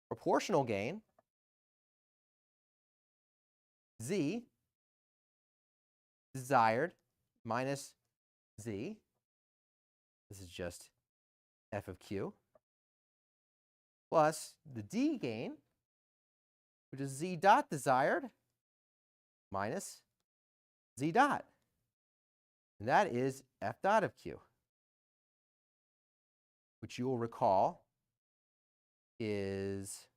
proportional gain z desired minus z. This is just f of q plus the d gain, which is z dot desired minus z dot. And that is f dot of q, which you will recall is,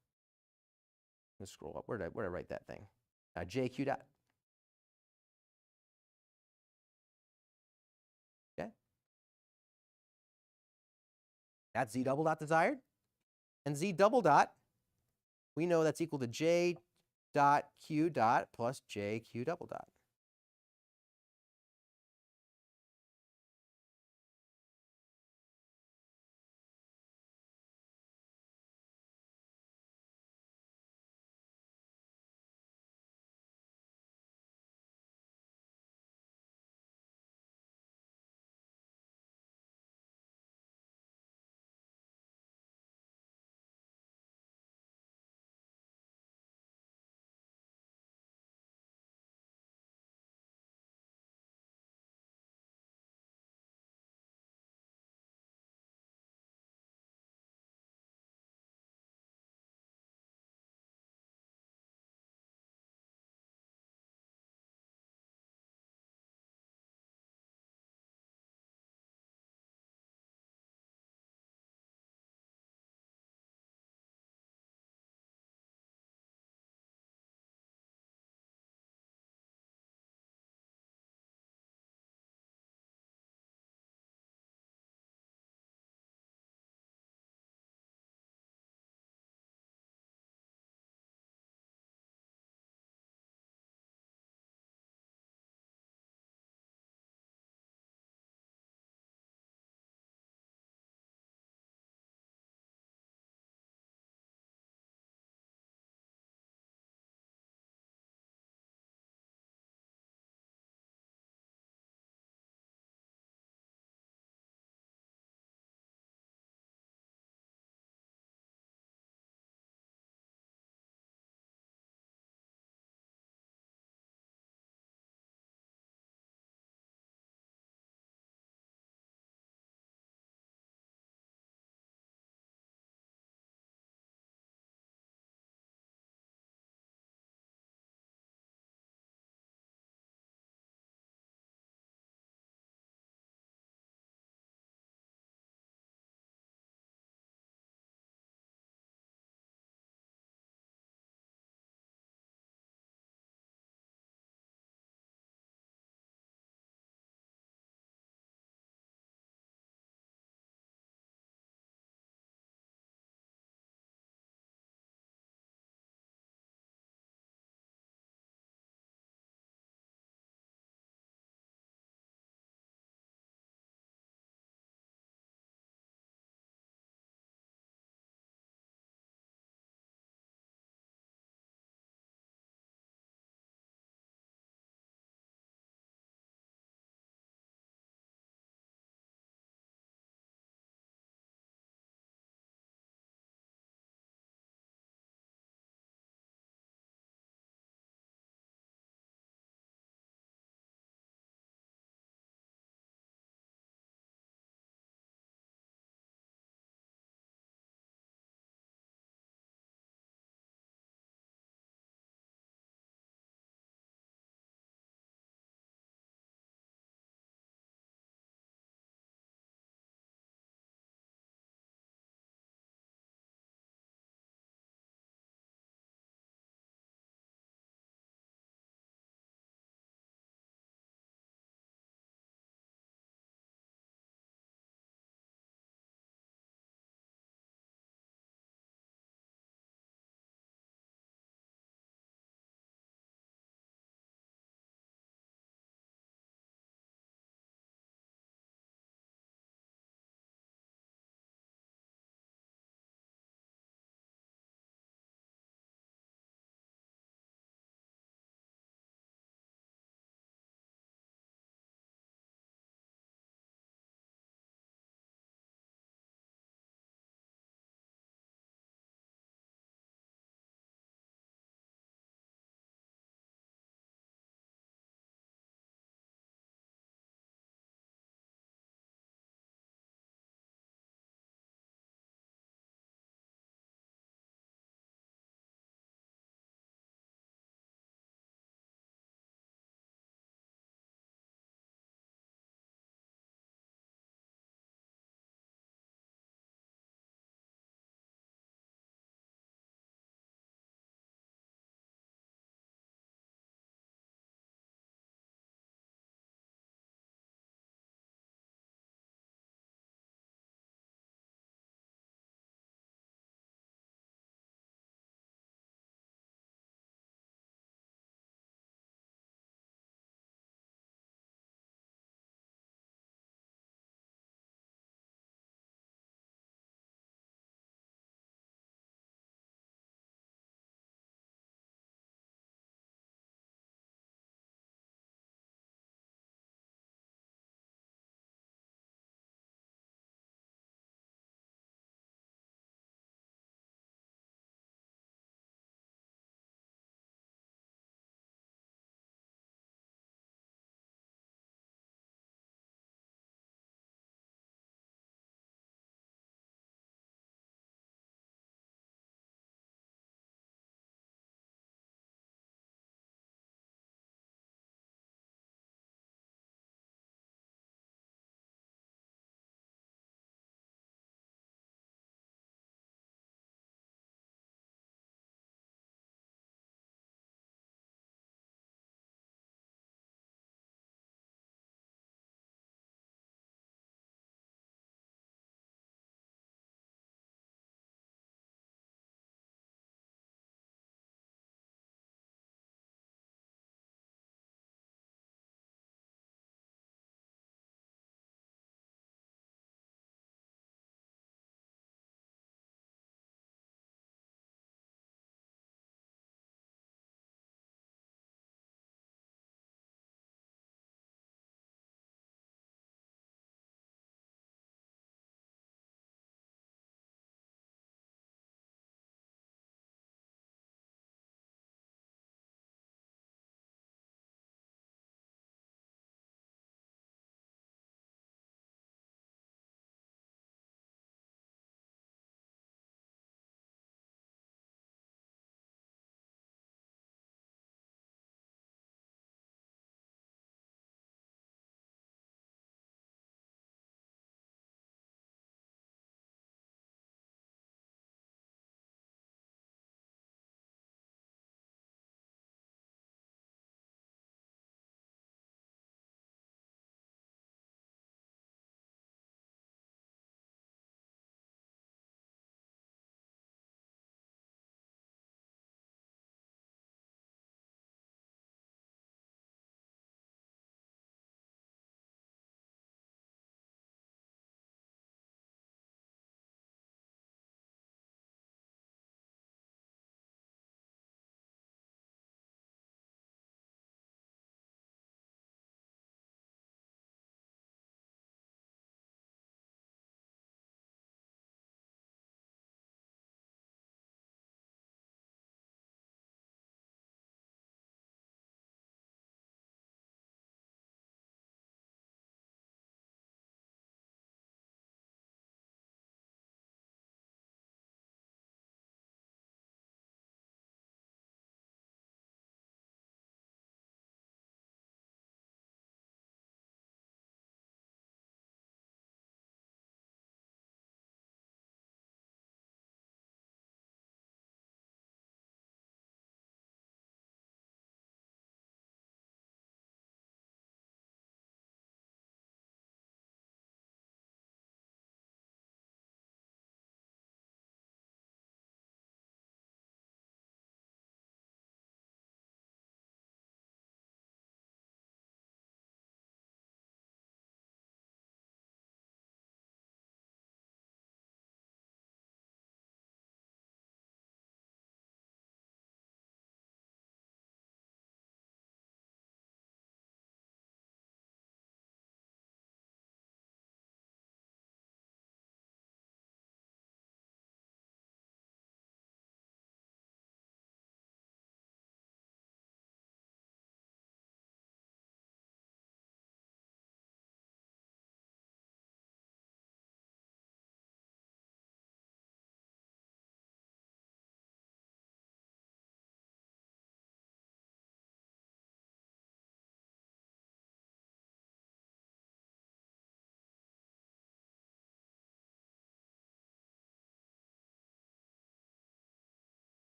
let's scroll up. Where did I write that thing? JQ dot. Okay. That's z double dot desired. And z double dot, we know that's equal to j dot q dot plus jq double dot.